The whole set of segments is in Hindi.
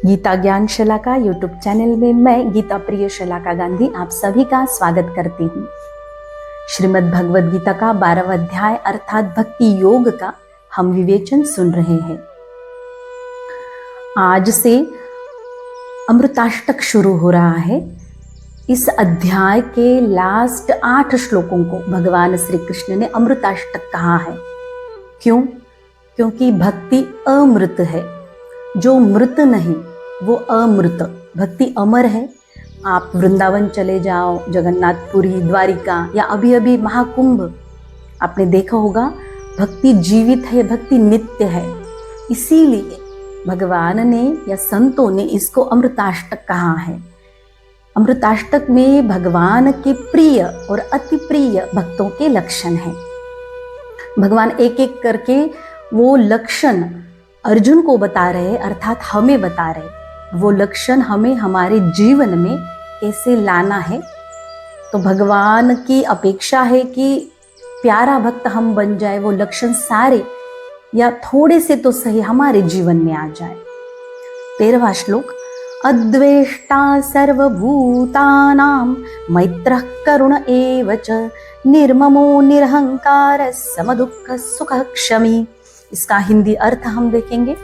गीता ज्ञान शलाका यूट्यूब चैनल में मैं गीता प्रिय शलाका गांधी आप सभी का स्वागत करती हूँ। श्रीमद् भगवद गीता का 12वां अध्याय अर्थात भक्ति योग का हम विवेचन सुन रहे हैं। आज से अमृताष्टक शुरू हो रहा है। इस अध्याय के लास्ट 8 श्लोकों को भगवान श्री कृष्ण ने अमृताष्टक कहा है। क्यों? क्योंकि भक्ति अमृत है। जो मृत नहीं वो अमृत। भक्ति अमर है। आप वृंदावन चले जाओ, जगन्नाथपुरी, द्वारिका या अभी अभी महाकुंभ, आपने देखा होगा भक्ति जीवित है, भक्ति नित्य है। इसीलिए भगवान ने या संतों ने इसको अमृताष्टक कहा है। अमृताष्टक में भगवान के प्रिय और अति प्रिय भक्तों के लक्षण हैं। भगवान एक एक करके वो लक्षण अर्जुन को बता रहे, अर्थात हमें बता रहे। वो लक्षण हमें हमारे जीवन में कैसे लाना है। तो भगवान की अपेक्षा है कि प्यारा भक्त हम बन जाए। वो लक्षण सारे या थोड़े से तो सही हमारे जीवन में आ जाए। 13वां श्लोक, अद्वेष्टा सर्वभूतानां मैत्रः करुण एव च निर्ममो निरहंकार समदुःख सुख क्षमी। इसका हिंदी अर्थ हम देखेंगे।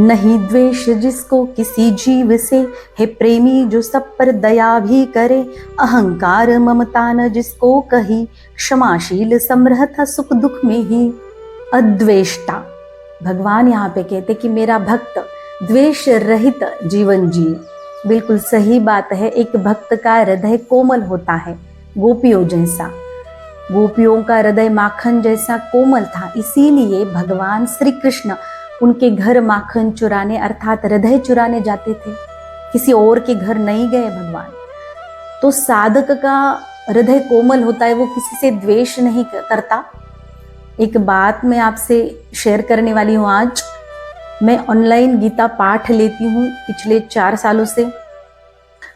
नहीं द्वेष जिसको किसी जीव से, है प्रेमी जो सब पर दया भी करे। अहंकार ममता न जिसको कही, क्षमाशील समरहता सुख दुख में ही। अद्वेष्टा, भगवान यहाँ पे कहते कि मेरा भक्त द्वेष रहित जीवन जिए। बिल्कुल सही बात है। एक भक्त का हृदय कोमल होता है, गोपियों जैसा। गोपियों का हृदय माखन जैसा कोमल था। इसीलिए भगवान श्री कृष्ण उनके घर माखन चुराने अर्थात हृदय चुराने जाते थे। किसी और के घर नहीं गए भगवान। तो साधक का हृदय कोमल होता है, वो किसी से द्वेष नहीं करता। एक बात मैं आपसे शेयर करने वाली हूँ आज। मैं ऑनलाइन गीता पाठ लेती हूँ पिछले 4 सालों से।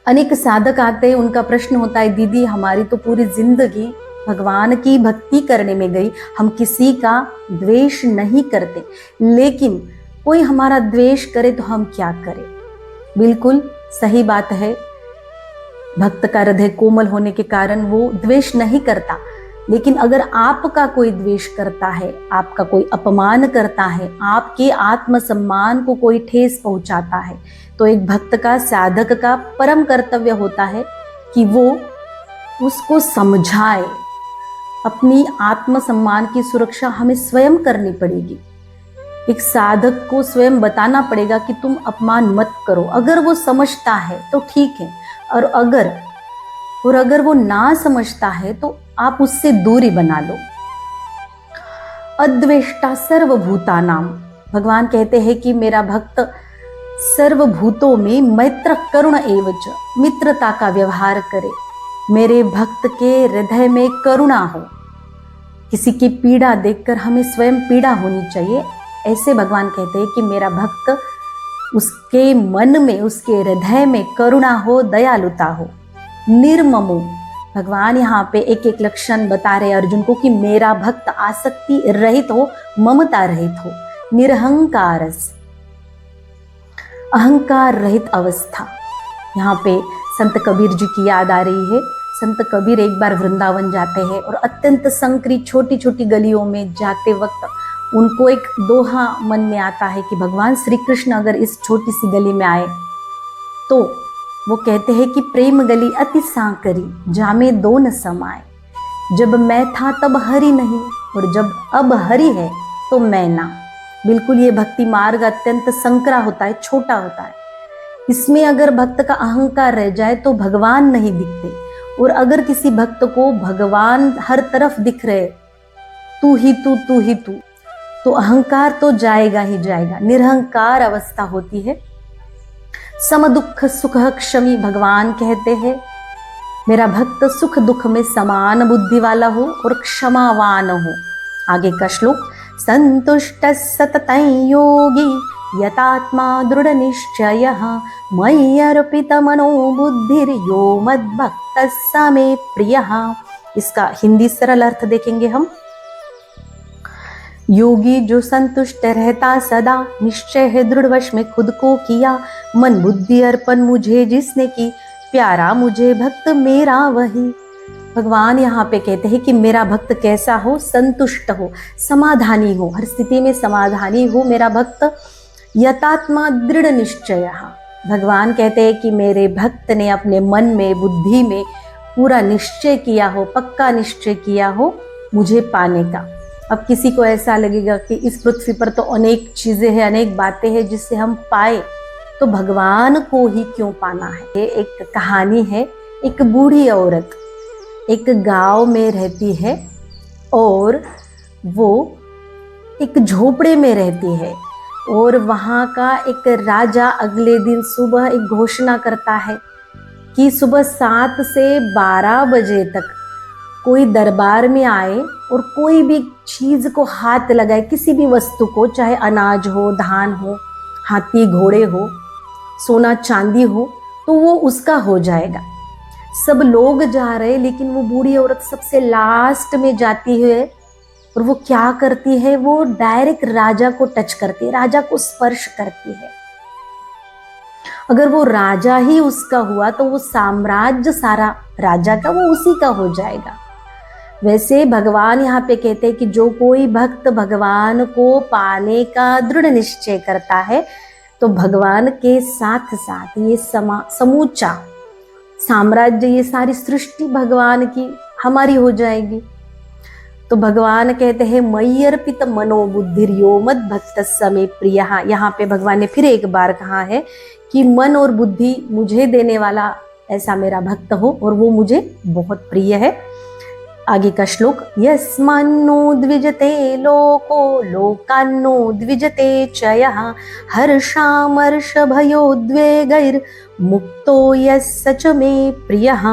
अनेक साधक आते हैं, उनका प्रश्न होता है, दीदी हमारी तो पूरी जिंदगी भगवान की भक्ति करने में गई, हम किसी का द्वेष नहीं करते, लेकिन कोई हमारा द्वेष करे तो हम क्या करें। बिल्कुल सही बात है। भक्त का हृदय कोमल होने के कारण वो द्वेष नहीं करता। लेकिन अगर आपका कोई द्वेष करता है, आपका कोई अपमान करता है, आपके आत्मसम्मान को कोई ठेस पहुंचाता है, तो एक भक्त का, साधक का परम कर्तव्य होता है कि वो उसको समझाए। अपनी आत्मसम्मान की सुरक्षा हमें स्वयं करनी पड़ेगी। एक साधक को स्वयं बताना पड़ेगा कि तुम अपमान मत करो। अगर वो समझता है तो ठीक है, और अगर वो ना समझता है तो आप उससे दूरी बना लो। अद्वेष्टा सर्वभूतानां, भगवान कहते हैं कि मेरा भक्त सर्वभूतों में मैत्र करुण एव च, मित्रता का व्यवहार करे। मेरे भक्त के हृदय में करुणा हो। किसी की पीड़ा देखकर हमें स्वयं पीड़ा होनी चाहिए। ऐसे भगवान कहते हैं कि मेरा भक्त, उसके मन में, उसके हृदय में करुणा हो, दयालुता हो। निर्ममो, भगवान यहाँ पे एक एक लक्षण बता रहे अर्जुन को कि मेरा भक्त आसक्ति रहित हो, ममता रहित हो। निरहंकारस, अहंकार रहित अवस्था। यहाँ पे संत कबीर जी की याद आ रही है। संत कबीर एक बार वृंदावन जाते हैं और अत्यंत संकरी छोटी छोटी गलियों में जाते वक्त उनको एक दोहा मन में आता है कि भगवान श्री कृष्ण अगर इस छोटी सी गली में आए तो वो कहते हैं कि प्रेम गली अति सांकरी, जामे दो न समाए। जब मैं था तब हरि नहीं, और जब अब हरि है तो मैं ना। बिल्कुल ये भक्ति मार्ग अत्यंत संकरा होता है, छोटा होता है। इसमें अगर भक्त का अहंकार रह जाए तो भगवान नहीं दिखते। और अगर किसी भक्त को भगवान हर तरफ दिख रहे, तू ही तू, तू ही तू, तो अहंकार तो जाएगा ही जाएगा। निरहंकार अवस्था होती है। सम दुख सुख क्षमी, भगवान कहते हैं मेरा भक्त सुख दुख में समान बुद्धि वाला हो और क्षमावान हो। आगे का श्लोक, संतुष्ट सततं योगी यतात्मा दृढ़ निश्चय, मयि अर्पित मनो बुद्धिर्यो मद्भक्तः स मे प्रियः। इसका हिंदी सरल अर्थ देखेंगे हम। योगी जो संतुष्ट रहता सदा, निश्चय है दृढ़ वश में खुद को किया। मन बुद्धि अर्पण मुझे जिसने की, प्यारा मुझे भक्त मेरा वही। भगवान यहाँ पे कहते हैं कि मेरा भक्त कैसा हो, संतुष्ट हो, समाधानी हो, हर स्थिति में समाधानी हो मेरा भक्त। यतात्मा दृढ़ निश्चय, भगवान कहते हैं कि मेरे भक्त ने अपने मन में बुद्धि में पूरा निश्चय किया हो, पक्का निश्चय किया हो मुझे पाने का। अब किसी को ऐसा लगेगा कि इस पृथ्वी पर तो अनेक चीजें हैं, अनेक बातें हैं जिससे हम पाए, तो भगवान को ही क्यों पाना है। ये एक कहानी है, एक बूढ़ी औरत एक गांव में रहती है और वो एक झोपड़े में रहती है और वहाँ का एक राजा अगले दिन सुबह एक घोषणा करता है कि सुबह 7 से 12 बजे तक कोई दरबार में आए और कोई भी चीज को हाथ लगाए, किसी भी वस्तु को, चाहे अनाज हो, धान हो, हाथी घोड़े हो, सोना चांदी हो, तो वो उसका हो जाएगा। सब लोग जा रहे लेकिन वो बूढ़ी औरत सबसे लास्ट में जाती है और वो क्या करती है, वो डायरेक्ट राजा को टच करती है, राजा को स्पर्श करती है। अगर वो राजा ही उसका हुआ तो वो साम्राज्य सारा राजा का, वो उसी का हो जाएगा। वैसे भगवान यहाँ पे कहते हैं कि जो कोई भक्त भगवान को पाने का दृढ़ निश्चय करता है तो भगवान के साथ साथ ये समूचा साम्राज्य, ये सारी सृष्टि भगवान की हमारी हो जाएगी। तो भगवान कहते हैं मयि अर्पित मनोबुद्धिर यो मद भक्त समे प्रिय। यहाँ पे भगवान ने फिर एक बार कहा है कि मन और बुद्धि मुझे देने वाला ऐसा मेरा भक्त हो और वो मुझे बहुत प्रिय है। आगे का श्लोक, यस्मान्नो द्विजते लोको लोकान्नो द्विजते चयः हर्षामर्ष भयोद्वेगैर मुक्तो यस्य च मे प्रियः।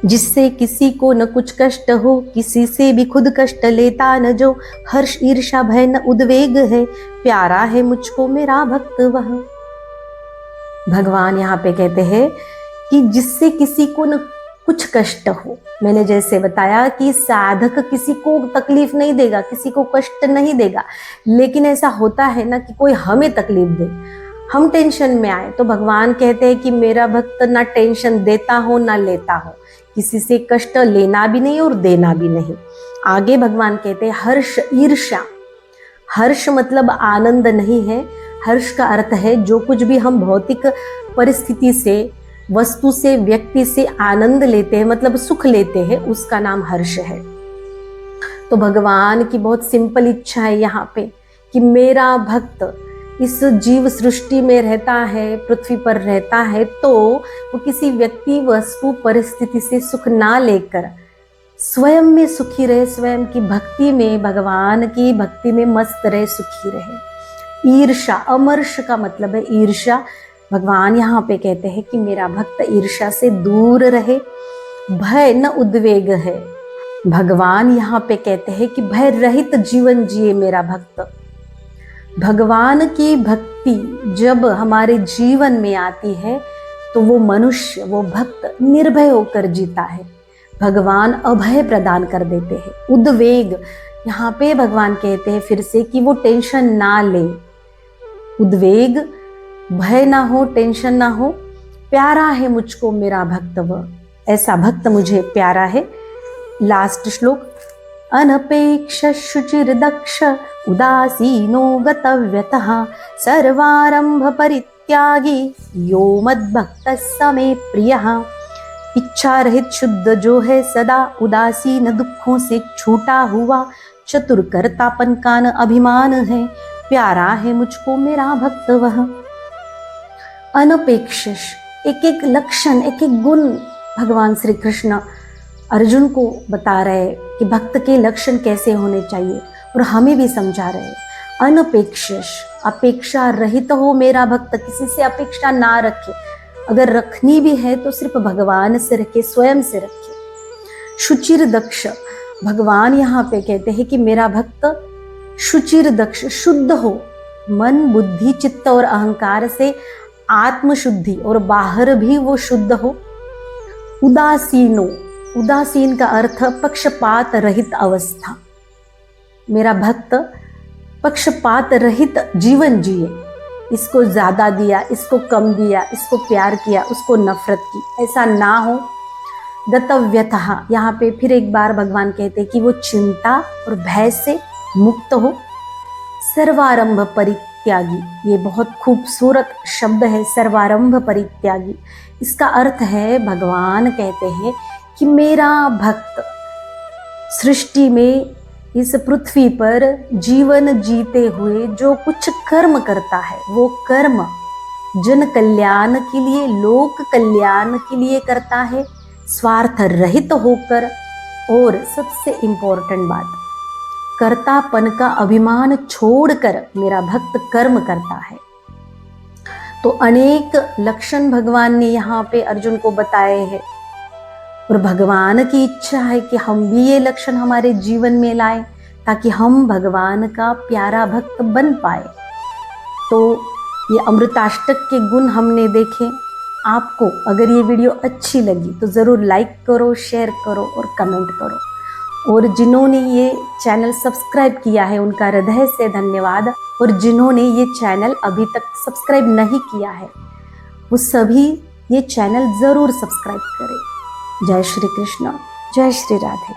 जिससे किसी को न कुछ कष्ट हो, किसी से भी खुद कष्ट लेता न जो, हर्ष ईर्षा भय न उद्वेग है, प्यारा है मुझको मेरा भक्त वह। भगवान यहाँ पे कहते हैं कि जिससे किसी को न कुछ कष्ट हो, मैंने जैसे बताया कि साधक किसी को तकलीफ नहीं देगा, किसी को कष्ट नहीं देगा, लेकिन ऐसा होता है ना कि कोई हमें तकलीफ दे, हम टेंशन में आए, तो भगवान कहते हैं कि मेरा भक्त ना टेंशन देता हो ना लेता हो, किसी से कष्ट लेना भी नहीं और देना भी नहीं। आगे भगवान कहते हैं हर्ष ईर्ष्या, हर्ष मतलब आनंद नहीं है, हर्ष का अर्थ है जो कुछ भी हम भौतिक परिस्थिति से, वस्तु से, व्यक्ति से आनंद लेते हैं, मतलब सुख लेते हैं, उसका नाम हर्ष है। तो भगवान की बहुत सिंपल इच्छा है यहाँ पे कि मेरा भक्त इस जीव सृष्टि में रहता है, पृथ्वी पर रहता है, तो वो किसी व्यक्ति, वस्तु, परिस्थिति से सुख ना लेकर स्वयं में सुखी रहे, स्वयं की भक्ति में, भगवान की भक्ति में मस्त रहे, सुखी रहे। ईर्ष्या, अमर्ष का मतलब है ईर्ष्या। भगवान यहाँ पे कहते हैं कि मेरा भक्त ईर्ष्या से दूर रहे, भय न उद्वेग है। भगवान यहाँ पे कहते हैं कि भय रहित जीवन जिए मेरा भक्त। भगवान की भक्ति जब हमारे जीवन में आती है तो वो मनुष्य, वो भक्त निर्भय होकर जीता है। भगवान अभय प्रदान कर देते हैं। उद्वेग, यहाँ पे भगवान कहते हैं फिर से कि वो टेंशन ना ले, उद्वेग, भय ना हो, टेंशन ना हो, प्यारा है मुझको मेरा भक्त वह, ऐसा भक्त मुझे प्यारा है। लास्ट श्लोक, अनपेक्ष शुचिर दक्ष उदासीनो गतव्यतः सर्वारंभ परित्यागी यो मद्भक्त समे प्रियः। इच्छा रहित शुद्ध जो है सदा, उदासीन दुखों से छूटा हुआ, चतुर कर्तापन का न अभिमान है, प्यारा है मुझको मेरा भक्त वह। अनपेक्ष, एक एक लक्षण, एक एक गुण भगवान श्री कृष्ण अर्जुन को बता रहे कि भक्त के लक्षण कैसे होने चाहिए और हमें भी समझा रहे। अनपेक्ष, अपेक्षा रहित हो मेरा भक्त, किसी से अपेक्षा ना रखे, अगर रखनी भी है तो सिर्फ भगवान से रखे, स्वयं से रखे। शुचिर दक्ष, भगवान यहाँ पे कहते हैं कि मेरा भक्त शुचिर दक्ष, शुद्ध हो, मन, बुद्धि, चित्त और अहंकार से आत्मशुद्धि और बाहर भी वो शुद्ध हो। उदासीनो, उदासीन का अर्थ पक्षपात रहित अवस्था, मेरा भक्त पक्षपात रहित जीवन जिए, इसको ज्यादा दिया, इसको कम दिया, इसको प्यार किया, उसको नफरत की, ऐसा ना हो। गतव्यतः, यहाँ पे फिर एक बार भगवान कहते कि वो चिंता और भय से मुक्त हो। सर्वारंभ परित्यागी, ये बहुत खूबसूरत शब्द है, सर्वारंभ परित्यागी। इसका अर्थ है, भगवान कहते हैं कि मेरा भक्त सृष्टि में, इस पृथ्वी पर जीवन जीते हुए जो कुछ कर्म करता है, वो कर्म जन कल्याण के लिए, लोक कल्याण के लिए करता है, स्वार्थ रहित होकर। और सबसे इंपॉर्टेंट बात, कर्तापन का अभिमान छोड़कर मेरा भक्त कर्म करता है। तो अनेक लक्षण भगवान ने यहाँ पे अर्जुन को बताए हैं, और भगवान की इच्छा है कि हम भी ये लक्षण हमारे जीवन में लाएं, ताकि हम भगवान का प्यारा भक्त बन पाए। तो ये अमृताष्टक के गुण हमने देखे। आपको अगर ये वीडियो अच्छी लगी तो ज़रूर लाइक करो, शेयर करो और कमेंट करो। और जिन्होंने ये चैनल सब्सक्राइब किया है उनका हृदय से धन्यवाद। और जिन्होंने ये चैनल अभी तक सब्सक्राइब नहीं किया है वो सभी ये चैनल ज़रूर सब्सक्राइब करें। जय श्री कृष्ण, जय श्री राधे।